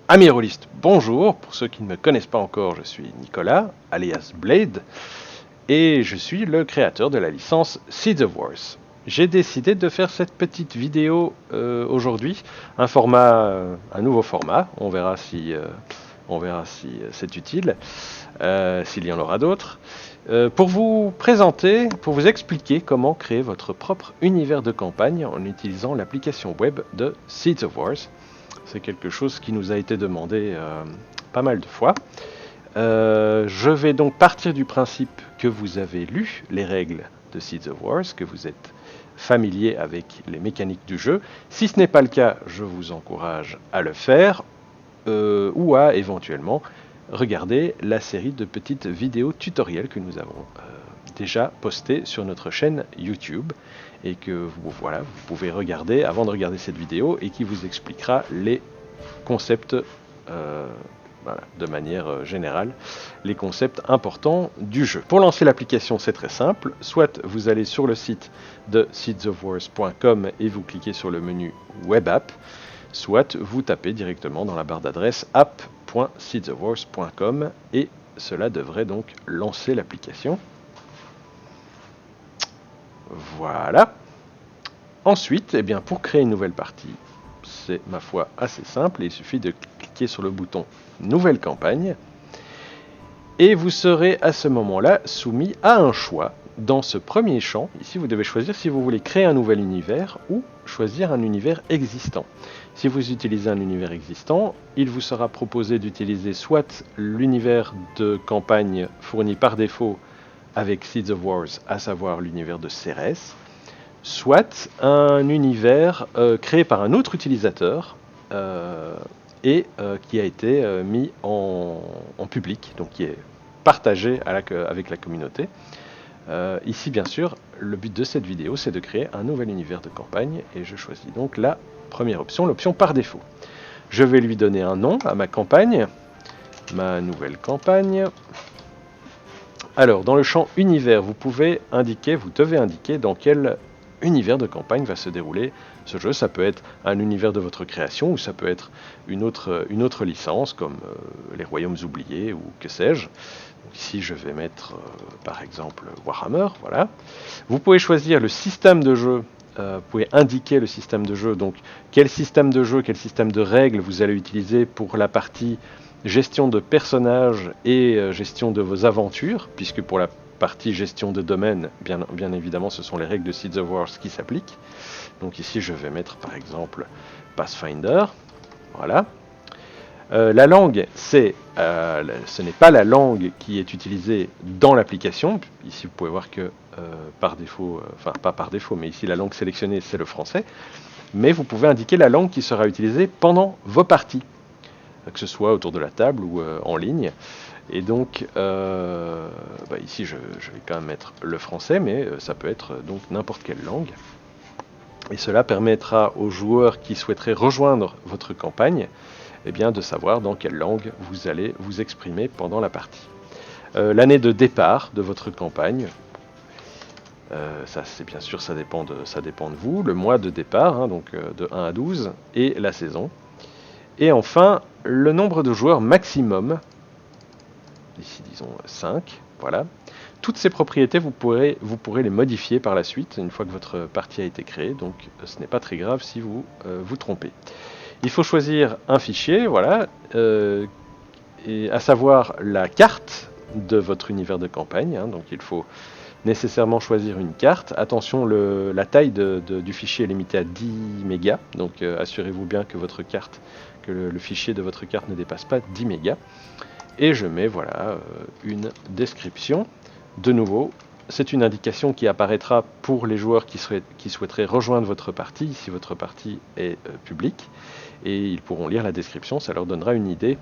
Amis rôlistes, bonjour. Pour ceux qui ne me connaissent pas encore, je suis Nicolas, alias Blade, et je suis le créateur de la licence Seeds of Wars. J'ai décidé de faire cette petite vidéo aujourd'hui, un nouveau format. On verra si c'est utile, s'il y en aura d'autres. Pour vous présenter, pour vous expliquer comment créer votre propre univers de campagne en utilisant l'application web de Seeds of Wars. C'est quelque chose qui nous a été demandé pas mal de fois. Je vais donc partir du principe que vous avez lu les règles de Seeds of Wars, que vous êtes familier avec les mécaniques du jeu. Si ce n'est pas le cas, je vous encourage à le faire ou à éventuellement regarder la série de petites vidéos tutoriels que nous avons déjà postées sur notre chaîne YouTube et que vous pouvez regarder avant de regarder cette vidéo et qui vous expliquera les concepts de manière générale, les concepts importants du jeu. Pour lancer l'application, c'est très simple. Soit vous allez sur le site de seedsofwars.com et vous cliquez sur le menu Web App, soit vous tapez directement dans la barre d'adresse app.seedsofwars.com et cela devrait donc lancer l'application. Voilà. Ensuite, pour créer une nouvelle partie, c'est ma foi assez simple. Il suffit de cliquer sur le bouton Nouvelle campagne et vous serez à ce moment-là soumis à un choix. Dans ce premier champ, ici vous devez choisir si vous voulez créer un nouvel univers ou choisir un univers existant. Si vous utilisez un univers existant, il vous sera proposé d'utiliser soit l'univers de campagne fourni par défaut avec Seeds of Wars, à savoir l'univers de Cérès, soit un univers créé par un autre utilisateur qui a été mis en public, donc qui est partagé avec la communauté. Ici, bien sûr, le but de cette vidéo, c'est de créer un nouvel univers de campagne, et je choisis donc la première option, l'option par défaut. Je vais lui donner un nom à ma campagne, ma nouvelle campagne. Alors, dans le champ univers, vous devez indiquer dans quel univers de campagne va se dérouler ce jeu. Ça peut être un univers de votre création ou ça peut être une autre licence comme les Royaumes oubliés ou que sais-je. Ici je vais mettre par exemple Warhammer, voilà. Vous pouvez choisir le système de jeu, vous pouvez indiquer le système de jeu, donc quel système de règles vous allez utiliser pour la partie gestion de personnages et gestion de vos aventures, puisque pour la partie gestion de domaine, bien évidemment, ce sont les règles de Seeds of Wars qui s'appliquent. Donc ici, je vais mettre par exemple Pathfinder. Voilà. La langue, ce n'est pas la langue qui est utilisée dans l'application. Ici, vous pouvez voir que par défaut, pas par défaut, mais ici la langue sélectionnée, c'est le français. Mais vous pouvez indiquer la langue qui sera utilisée pendant vos parties, que ce soit autour de la table ou en ligne. Et donc, ici, je vais quand même mettre le français, mais ça peut être donc n'importe quelle langue. Et cela permettra aux joueurs qui souhaiteraient rejoindre votre campagne de savoir dans quelle langue vous allez vous exprimer pendant la partie. L'année de départ de votre campagne, ça c'est bien sûr, ça dépend de vous. Le mois de départ, donc de 1 à 12, et la saison. Et enfin, le nombre de joueurs maximum, ici disons 5, voilà. Toutes ces propriétés, vous pourrez les modifier par la suite, une fois que votre partie a été créée, donc ce n'est pas très grave si vous vous trompez. Il faut choisir un fichier, voilà, et à savoir la carte de votre univers de campagne, donc il faut nécessairement choisir une carte. Attention, la taille du fichier est limitée à 10 mégas, donc assurez-vous bien que le fichier de votre carte ne dépasse pas 10 mégas. Et je mets une description. De nouveau, c'est une indication qui apparaîtra pour les joueurs qui souhaiteraient rejoindre votre partie, si votre partie est publique, et ils pourront lire la description, ça leur donnera une idée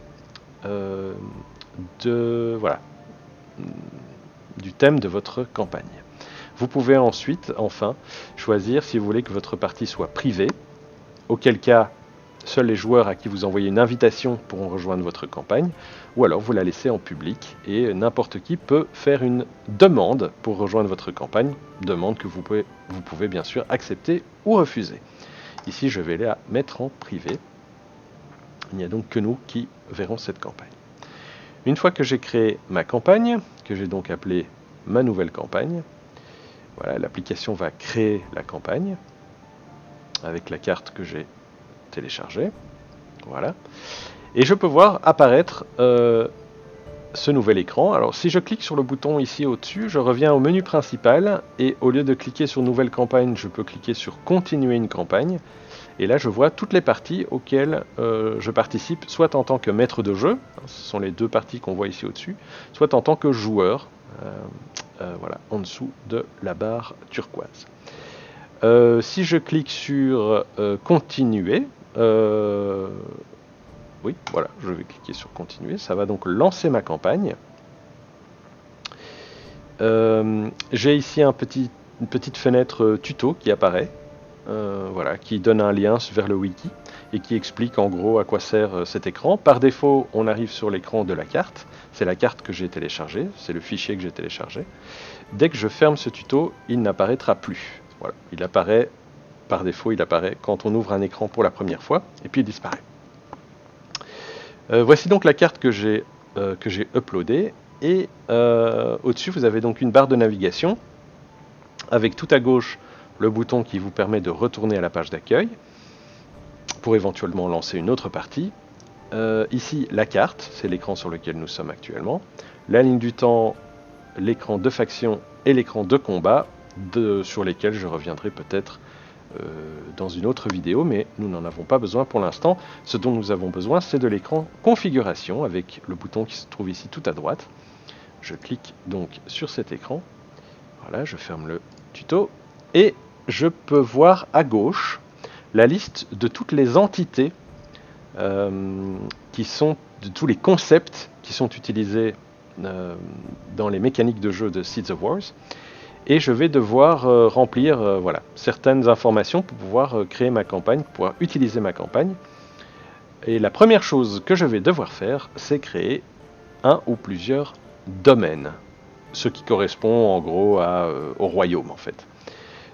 du thème de votre campagne. Vous pouvez ensuite, enfin, choisir si vous voulez que votre partie soit privée, auquel cas seuls les joueurs à qui vous envoyez une invitation pourront rejoindre votre campagne, ou alors vous la laissez en public et n'importe qui peut faire une demande pour rejoindre votre campagne, demande que vous pouvez bien sûr accepter ou refuser. Ici je vais la mettre en privé. Il n'y a donc que nous qui verrons cette campagne. Une fois que j'ai créé ma campagne, que j'ai donc appelée ma nouvelle campagne, voilà, l'application va créer la campagne avec la carte que j'ai téléchargée. Voilà. Et je peux voir apparaître ce nouvel écran. Alors si je clique sur le bouton ici au-dessus, je reviens au menu principal et au lieu de cliquer sur nouvelle campagne, je peux cliquer sur continuer une campagne. Et là je vois toutes les parties auxquelles je participe, soit en tant que maître de jeu, ce sont les deux parties qu'on voit ici au-dessus, soit en tant que joueur, voilà, en dessous de la barre turquoise. Si je clique sur continuer, oui, voilà, je vais cliquer sur continuer, ça va donc lancer ma campagne. J'ai ici une petite fenêtre tuto qui apparaît, voilà, qui donne un lien vers le wiki et qui explique en gros à quoi sert cet écran. Par défaut, on arrive sur l'écran de la carte, c'est la carte que j'ai téléchargée, c'est le fichier que j'ai téléchargé. Dès que je ferme ce tuto, il n'apparaîtra plus. Voilà, il apparaît, par défaut, il apparaît quand on ouvre un écran pour la première fois, et puis il disparaît. Voici donc la carte que j'ai uploadée, et au-dessus vous avez donc une barre de navigation, avec tout à gauche le bouton qui vous permet de retourner à la page d'accueil, pour éventuellement lancer une autre partie. Ici la carte, c'est l'écran sur lequel nous sommes actuellement, la ligne du temps, l'écran de faction et l'écran de combat, sur lesquels je reviendrai peut-être dans une autre vidéo, mais nous n'en avons pas besoin pour l'instant. Ce dont nous avons besoin, c'est de l'écran configuration, avec le bouton qui se trouve ici tout à droite. Je clique donc sur cet écran, voilà, je ferme le tuto, et je peux voir à gauche la liste de toutes les entités qui sont, de tous les concepts qui sont utilisés dans les mécaniques de jeu de Seeds of Wars, et je vais devoir remplir voilà, certaines informations pour pouvoir créer ma campagne, pour pouvoir utiliser ma campagne. Et la première chose que je vais devoir faire, c'est créer un ou plusieurs domaines, ce qui correspond en gros au royaume en fait.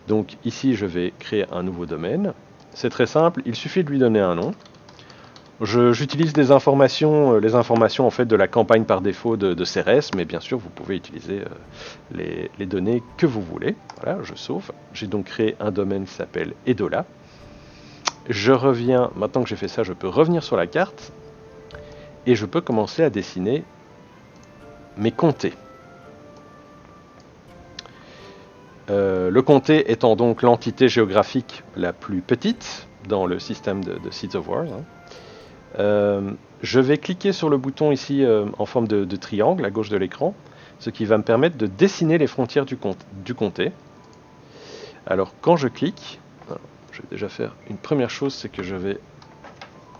Donc ici je vais créer un nouveau domaine, c'est très simple, il suffit de lui donner un nom. J'utilise les informations en fait de la campagne par défaut de Ceres, mais bien sûr vous pouvez utiliser les données que vous voulez. Voilà, je sauve. J'ai donc créé un domaine qui s'appelle Edola. Je reviens, maintenant que j'ai fait ça, je peux revenir sur la carte et je peux commencer à dessiner mes comtés. Le comté étant donc l'entité géographique la plus petite dans le système de Seeds of Wars. Je vais cliquer sur le bouton ici en forme de triangle à gauche de l'écran, ce qui va me permettre de dessiner les frontières du comté. Alors quand je clique, je vais déjà faire une première chose, c'est que je vais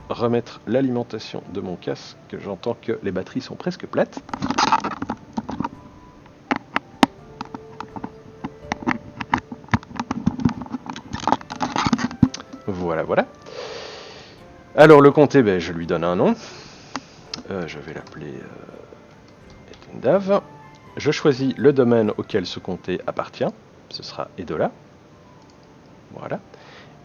remettre l'alimentation de mon casque, que j'entends que les batteries sont presque plates. Voilà, voilà. Alors le comté, ben, je lui donne un nom. Je vais l'appeler Etendav. Je choisis le domaine auquel ce comté appartient. Ce sera Edola. Voilà.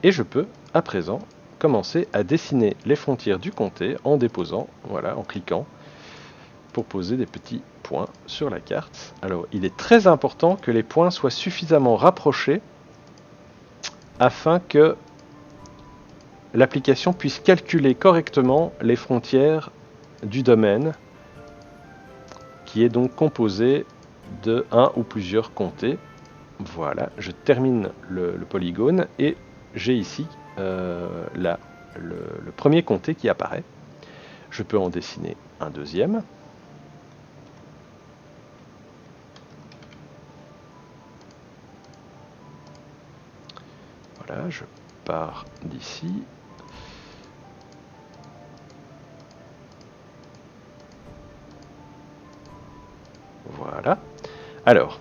Et je peux, à présent, commencer à dessiner les frontières du comté en déposant, voilà, en cliquant, pour poser des petits points sur la carte. Alors, il est très important que les points soient suffisamment rapprochés afin que l'application puisse calculer correctement les frontières du domaine, qui est donc composé de un ou plusieurs comtés. Voilà, je termine le polygone et j'ai ici le premier comté qui apparaît. Je peux en dessiner un deuxième. Voilà, je pars d'ici. Voilà. Alors,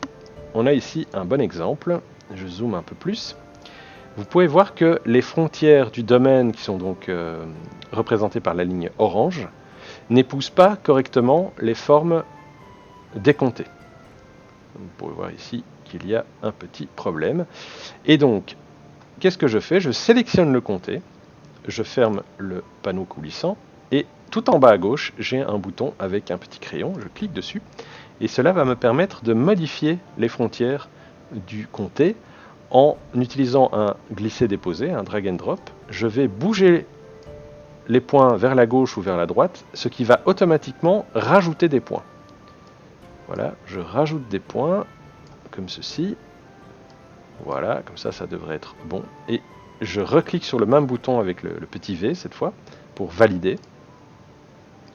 on a ici un bon exemple. Je zoome un peu plus. Vous pouvez voir que les frontières du domaine, qui sont donc représentées par la ligne orange, n'épousent pas correctement les formes des comtés. Vous pouvez voir ici qu'il y a un petit problème. Et donc, qu'est-ce que je fais? Je sélectionne le comté, je ferme le panneau coulissant, Et tout en bas à gauche, j'ai un bouton avec un petit crayon, je clique dessus, et cela va me permettre de modifier les frontières du comté en utilisant un glisser-déposer, un drag and drop. Je vais bouger les points vers la gauche ou vers la droite, ce qui va automatiquement rajouter des points. Voilà, je rajoute des points, comme ceci. Voilà, comme ça devrait être bon. Et je reclique sur le même bouton avec le petit V cette fois, pour valider.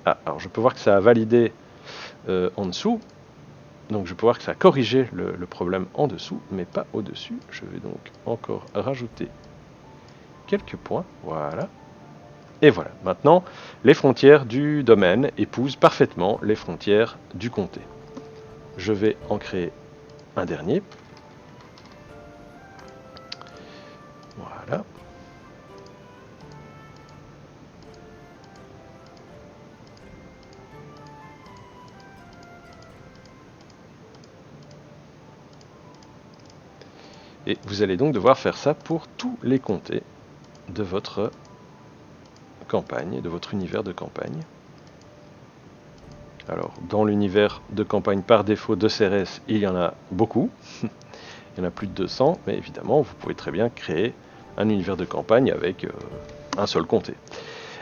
Ah, alors je peux voir que ça a validé en dessous. Donc je peux voir que ça a corrigé le problème en dessous, mais pas au-dessus. Je vais donc encore rajouter quelques points. Voilà. Et voilà. Maintenant, les frontières du domaine épousent parfaitement les frontières du comté. Je vais en créer un dernier. Voilà. Et vous allez donc devoir faire ça pour tous les comtés de votre campagne, de votre univers de campagne. Alors, dans l'univers de campagne par défaut de CRS, il y en a beaucoup. Il y en a plus de 200, mais évidemment, vous pouvez très bien créer un univers de campagne avec un seul comté.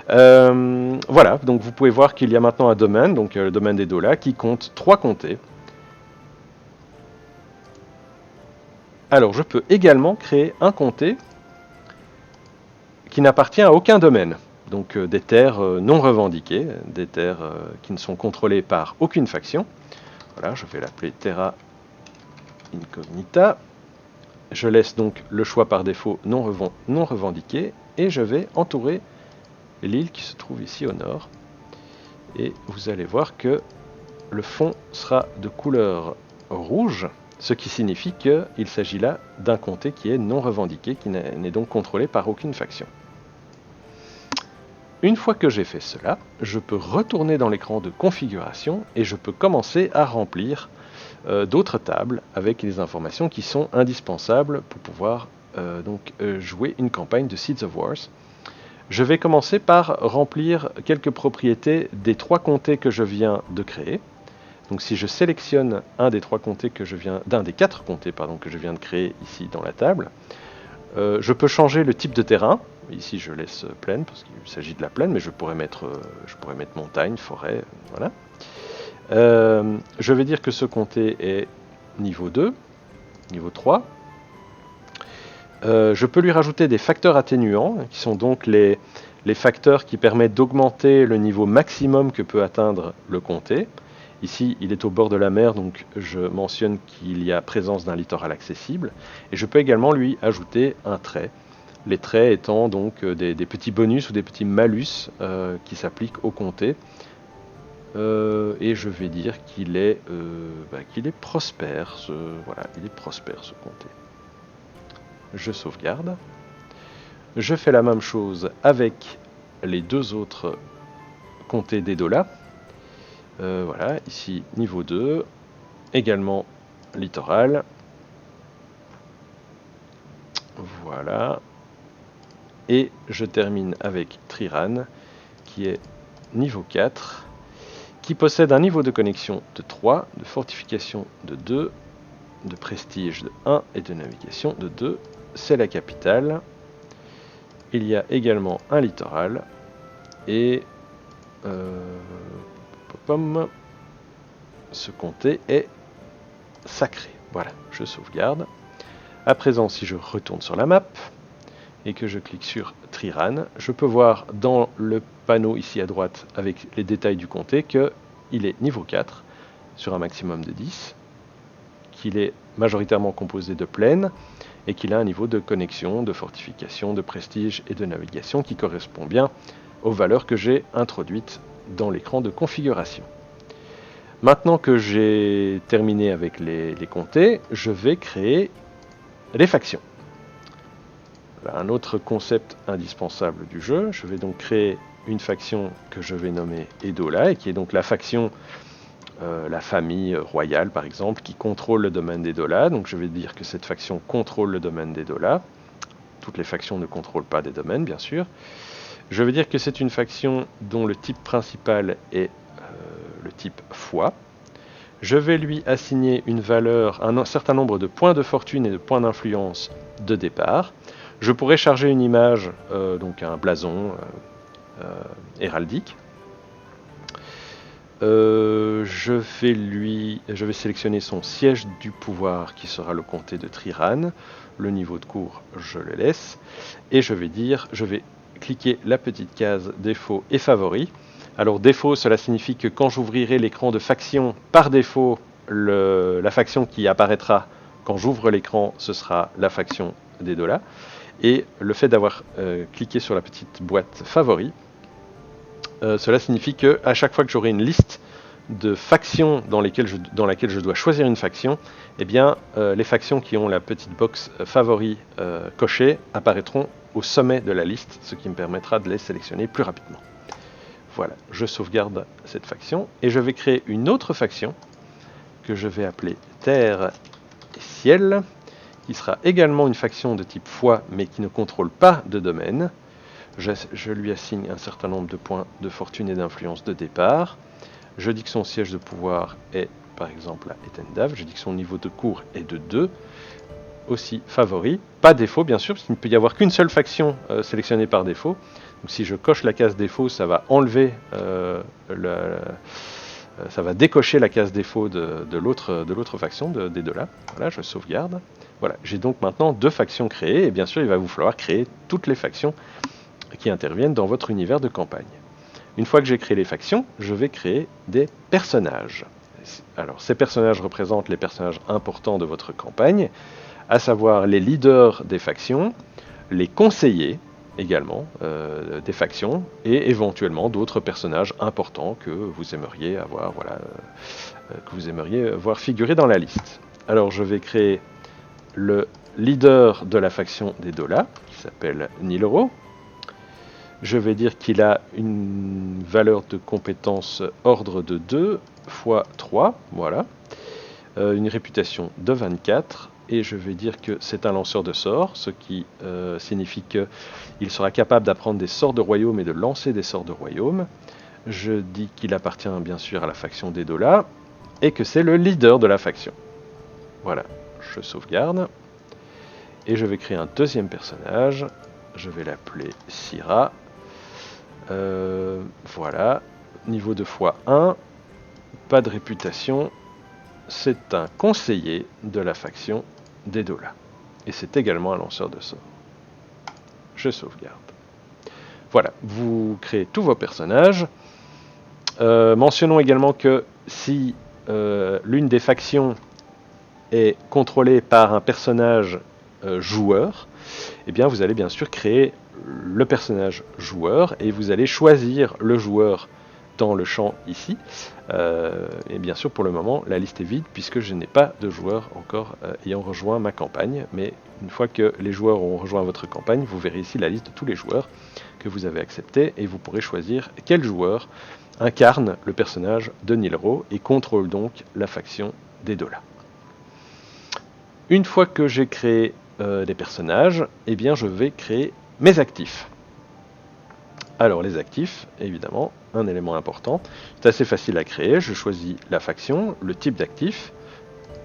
Voilà, donc vous pouvez voir qu'il y a maintenant un domaine, donc le domaine des Dolas, qui compte 3 comtés. Alors, je peux également créer un comté qui n'appartient à aucun domaine. Donc des terres non revendiquées, des terres qui ne sont contrôlées par aucune faction. Voilà, je vais l'appeler Terra Incognita. Je laisse donc le choix par défaut non revendiqué et je vais entourer l'île qui se trouve ici au nord. Et vous allez voir que le fond sera de couleur rouge, ce qui signifie qu'il s'agit là d'un comté qui est non revendiqué, qui n'est donc contrôlé par aucune faction. Une fois que j'ai fait cela, je peux retourner dans l'écran de configuration et je peux commencer à remplir d'autres tables avec les informations qui sont indispensables pour pouvoir jouer une campagne de Seeds of Wars. Je vais commencer par remplir quelques propriétés des 3 comtés que je viens de créer. Donc si je sélectionne un des 3 comtés d'un des 4 comtés que je viens de créer ici dans la table, je peux changer le type de terrain. Ici je laisse plaine parce qu'il s'agit de la plaine, mais je pourrais mettre montagne, forêt, voilà. Je vais dire que ce comté est niveau 2, niveau 3. Je peux lui rajouter des facteurs atténuants, qui sont donc les facteurs qui permettent d'augmenter le niveau maximum que peut atteindre le comté. Ici, il est au bord de la mer, donc je mentionne qu'il y a présence d'un littoral accessible. Et je peux également lui ajouter un trait. Les traits étant donc des petits bonus ou des petits malus qui s'appliquent au comté. Et je vais dire qu'il est prospère. Voilà, il est prospère ce comté. Je sauvegarde. Je fais la même chose avec les 2 autres comtés des Dolas. Voilà, ici niveau 2, également littoral. Voilà. Et je termine avec Triran, qui est niveau 4, qui possède un niveau de connexion de 3, de fortification de 2, de prestige de 1 et de navigation de 2. C'est la capitale. Il y a également un littoral et ce comté est sacré. Voilà, je sauvegarde. À présent, si je retourne sur la map et que je clique sur Triran, je peux voir dans le panneau ici à droite avec les détails du comté qu'il est niveau 4 sur un maximum de 10, qu'il est majoritairement composé de plaines et qu'il a un niveau de connexion, de fortification, de prestige et de navigation qui correspond bien aux valeurs que j'ai introduites dans l'écran de configuration. Maintenant que j'ai terminé avec les comtés, je vais créer les factions. Voilà un autre concept indispensable du jeu. Je vais donc créer une faction que je vais nommer Edola, et qui est donc la faction, la famille royale par exemple, qui contrôle le domaine d'Edola. Donc je vais dire que cette faction contrôle le domaine d'Edola. Toutes les factions ne contrôlent pas des domaines, bien sûr. Je veux dire que c'est une faction dont le type principal est le type foi. Je vais lui assigner une valeur, un certain nombre de points de fortune et de points d'influence de départ. Je pourrais charger une image, donc un blason héraldique. Je vais sélectionner son siège du pouvoir qui sera le comté de Triran. Le niveau de cours, je le laisse. Et je vais cliquer la petite case défaut et favoris. Alors défaut, cela signifie que quand j'ouvrirai l'écran de faction, par défaut, la faction qui apparaîtra quand j'ouvre l'écran, ce sera la faction des dollars. Et le fait d'avoir cliqué sur la petite boîte favoris, cela signifie que à chaque fois que j'aurai une liste de factions dans laquelle je dois choisir une faction, eh bien, les factions qui ont la petite box favoris cochée apparaîtront au sommet de la liste, ce qui me permettra de les sélectionner plus rapidement. Voilà, je sauvegarde cette faction et je vais créer une autre faction que je vais appeler Terre et Ciel, qui sera également une faction de type foi mais qui ne contrôle pas de domaine. Je lui assigne un certain nombre de points de fortune et d'influence de départ. Je dis que son siège de pouvoir est par exemple à Etendav. Je dis que son niveau de cours est de 2. Aussi favori, pas défaut bien sûr, parce qu'il ne peut y avoir qu'une seule faction sélectionnée par défaut. Donc si je coche la case défaut, ça va enlever, ça va décocher la case défaut de l'autre faction, des deux-là. Voilà, je sauvegarde. Voilà, j'ai donc maintenant 2 factions créées, et bien sûr il va vous falloir créer toutes les factions qui interviennent dans votre univers de campagne. Une fois que j'ai créé les factions, je vais créer des personnages. Alors ces personnages représentent les personnages importants de votre campagne, à savoir les leaders des factions, les conseillers également des factions, et éventuellement d'autres personnages importants que vous aimeriez avoir, que vous aimeriez voir figurer dans la liste. Alors je vais créer le leader de la faction des Dollars, qui s'appelle Nilro. Je vais dire qu'il a une valeur de compétence ordre de 2 x 3, voilà. Une réputation de 24, et je vais dire que c'est un lanceur de sorts, ce qui signifie qu'il sera capable d'apprendre des sorts de royaume et de lancer des sorts de royaume. Je dis qu'il appartient bien sûr à la faction des Dollars, et que c'est le leader de la faction. Voilà, je sauvegarde, et je vais créer un deuxième personnage, je vais l'appeler Syrah. Voilà, niveau de foi 1, pas de réputation, c'est un conseiller de la faction des Dollars. Et c'est également un lanceur de sorts. Je sauvegarde. Voilà, vous créez tous vos personnages. Mentionnons également que si l'une des factions est contrôlée par un personnage joueur, eh bien vous allez bien sûr créer le personnage joueur et vous allez choisir le joueur dans le champ ici. Et bien sûr pour le moment la liste est vide puisque je n'ai pas de joueurs encore ayant rejoint ma campagne, mais une fois que les joueurs auront rejoint votre campagne, vous verrez ici la liste de tous les joueurs que vous avez acceptés et vous pourrez choisir quel joueur incarne le personnage de Nilro et contrôle donc la faction des Dollars. Une fois que j'ai créé des personnages, eh bien je vais créer mes actifs. Alors les actifs, évidemment, un élément important, c'est assez facile à créer, je choisis la faction, le type d'actif,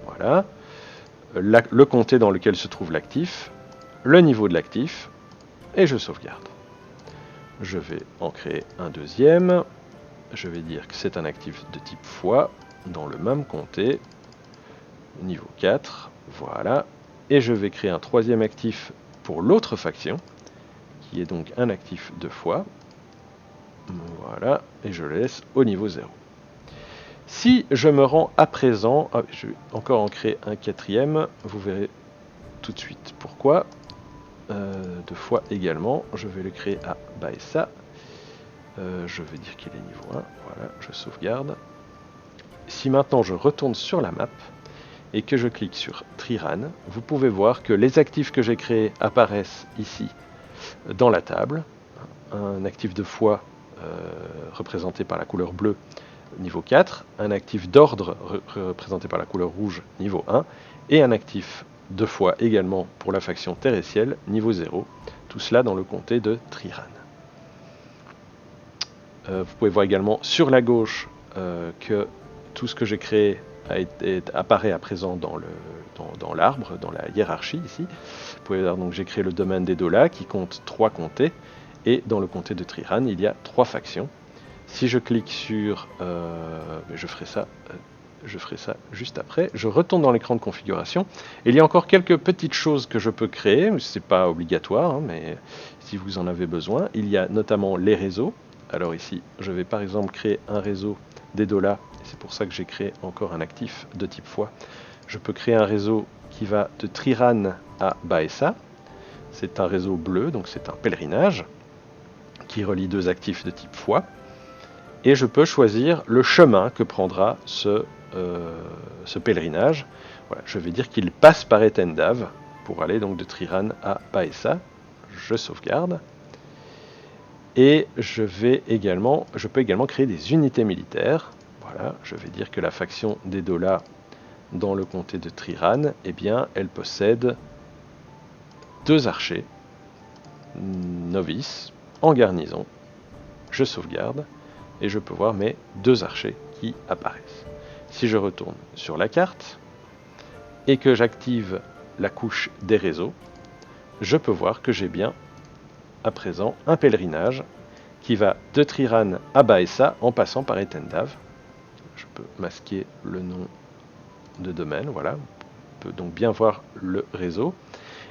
voilà, le comté dans lequel se trouve l'actif, le niveau de l'actif, et je sauvegarde. Je vais en créer un deuxième, je vais dire que c'est un actif de type foi, dans le même comté, niveau 4, voilà, et je vais créer un troisième actif pour l'autre faction, qui est donc un actif de foi. Voilà, et je le laisse au niveau 0. Si je me rends à présent, je vais encore en créer un quatrième, vous verrez tout de suite pourquoi. De foi également, je vais le créer à Baessa. Je vais dire qu'il est niveau 1, voilà, je sauvegarde. Si maintenant je retourne sur la map, et que je clique sur Triran, vous pouvez voir que les actifs que j'ai créés apparaissent ici dans la table. Un actif de foi représenté par la couleur bleue, niveau 4, un actif d'ordre représenté par la couleur rouge, niveau 1, et un actif de foi également pour la faction Terre et Ciel, niveau 0. Tout cela dans le comté de Triran. Vous pouvez voir également sur la gauche que tout ce que j'ai créé apparaît à présent dans l'arbre, dans la hiérarchie ici. Vous pouvez voir donc j'ai créé le domaine d'Edola qui compte 3 comtés, et dans le comté de Triran il y a 3 factions. Si je clique sur... je ferai ça juste après. Je retourne dans l'écran de configuration. Et il y a encore quelques petites choses que je peux créer. Ce n'est pas obligatoire, hein, mais si vous en avez besoin. Il y a notamment les réseaux. Alors ici, je vais par exemple créer un réseau d'Edola. C'est pour ça que j'ai créé encore un actif de type foi. Je peux créer un réseau qui va de Triran à Baessa. C'est un réseau bleu, donc c'est un pèlerinage qui relie 2 actifs de type foi. Et je peux choisir le chemin que prendra ce pèlerinage. Voilà, je vais dire qu'il passe par Etendav pour aller donc de Triran à Baessa. Je sauvegarde. Et je peux également créer des unités militaires. Voilà, je vais dire que la faction d'Edola dans le comté de Triran, eh bien, elle possède 2 archers novices en garnison. Je sauvegarde. Et je peux voir mes 2 archers qui apparaissent. Si je retourne sur la carte et que j'active la couche des réseaux, je peux voir que j'ai bien à présent un pèlerinage qui va de Triran à Baessa en passant par Etendav. Je peux masquer le nom de domaine, voilà. On peut donc bien voir le réseau.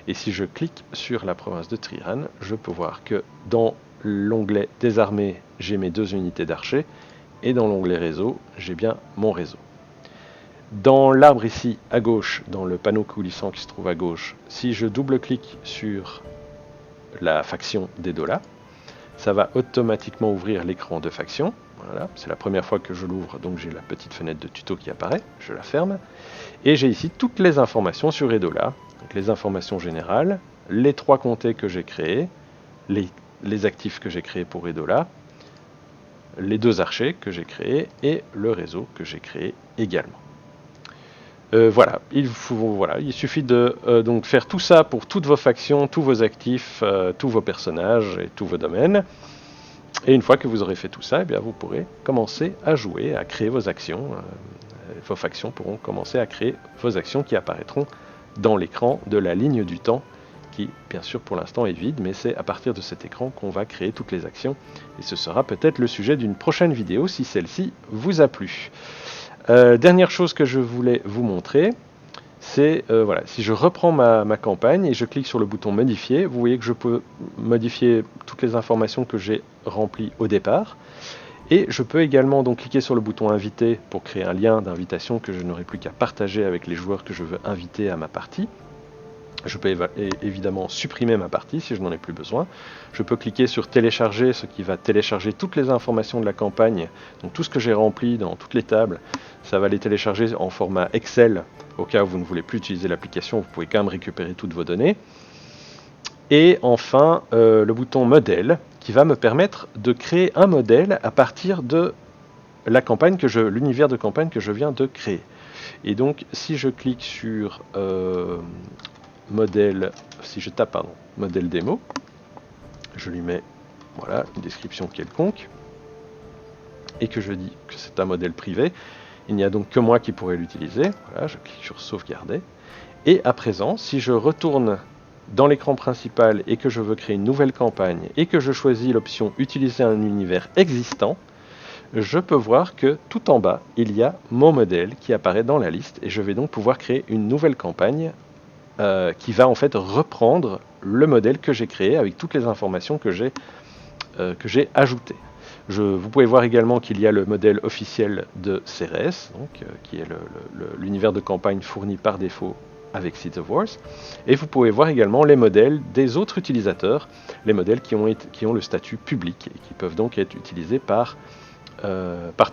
Et si je clique sur la province de Triran, je peux voir que dans l'onglet des armées, j'ai mes 2 unités d'archers, et dans l'onglet réseau, j'ai bien mon réseau. Dans l'arbre ici, à gauche, dans le panneau coulissant qui se trouve à gauche, si je double-clique sur la faction d'Edola, ça va automatiquement ouvrir l'écran de faction. Voilà, c'est la première fois que je l'ouvre, donc j'ai la petite fenêtre de tuto qui apparaît, je la ferme. Et j'ai ici toutes les informations sur Edola, donc les informations générales, les 3 comtés que j'ai créés, les actifs que j'ai créés pour Edola, les 2 archers que j'ai créés et le réseau que j'ai créé également. Voilà, il suffit de donc faire tout ça pour toutes vos factions, tous vos actifs, tous vos personnages et tous vos domaines. Et une fois que vous aurez fait tout ça, eh bien, vous pourrez commencer à jouer, à créer vos actions. Vos factions pourront commencer à créer vos actions qui apparaîtront dans l'écran de la ligne du temps, qui bien sûr pour l'instant est vide, mais c'est à partir de cet écran qu'on va créer toutes les actions. Et ce sera peut-être le sujet d'une prochaine vidéo si celle-ci vous a plu. Dernière chose que je voulais vous montrer, c'est voilà, si je reprends ma campagne et je clique sur le bouton modifier, vous voyez que je peux modifier toutes les informations que j'ai remplies au départ. Et je peux également donc cliquer sur le bouton inviter pour créer un lien d'invitation que je n'aurai plus qu'à partager avec les joueurs que je veux inviter à ma partie. Je peux évidemment supprimer ma partie si je n'en ai plus besoin. Je peux cliquer sur télécharger, ce qui va télécharger toutes les informations de la campagne. Donc tout ce que j'ai rempli dans toutes les tables, ça va les télécharger en format Excel. Au cas où vous ne voulez plus utiliser l'application, vous pouvez quand même récupérer toutes vos données. Et enfin, le bouton modèle, qui va me permettre de créer un modèle à partir de la campagne l'univers de campagne que je viens de créer. Et donc, si je clique sur modèle, si je tape modèle démo, je lui mets voilà une description quelconque et que je dis que c'est un modèle privé, il n'y a donc que moi qui pourrais l'utiliser. Voilà, je clique sur sauvegarder. Et à présent, si je retourne dans l'écran principal et que je veux créer une nouvelle campagne et que je choisis l'option utiliser un univers existant, je peux voir que tout en bas, il y a mon modèle qui apparaît dans la liste et je vais donc pouvoir créer une nouvelle campagne qui va en fait reprendre le modèle que j'ai créé avec toutes les informations que j'ai ajoutées. Vous pouvez voir également qu'il y a le modèle officiel de Ceres, donc, qui est l'univers de campagne fourni par défaut avec Seeds of Wars. Et vous pouvez voir également les modèles des autres utilisateurs, les modèles qui ont le statut public et qui peuvent donc être utilisés par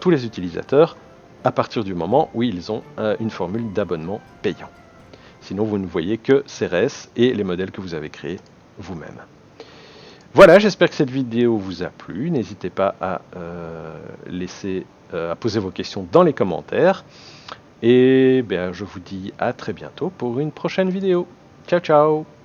tous les utilisateurs à partir du moment où ils ont une formule d'abonnement payant. Sinon, vous ne voyez que Ceres et les modèles que vous avez créés vous-même. Voilà, j'espère que cette vidéo vous a plu. N'hésitez pas à poser vos questions dans les commentaires. Et je vous dis à très bientôt pour une prochaine vidéo. Ciao, ciao!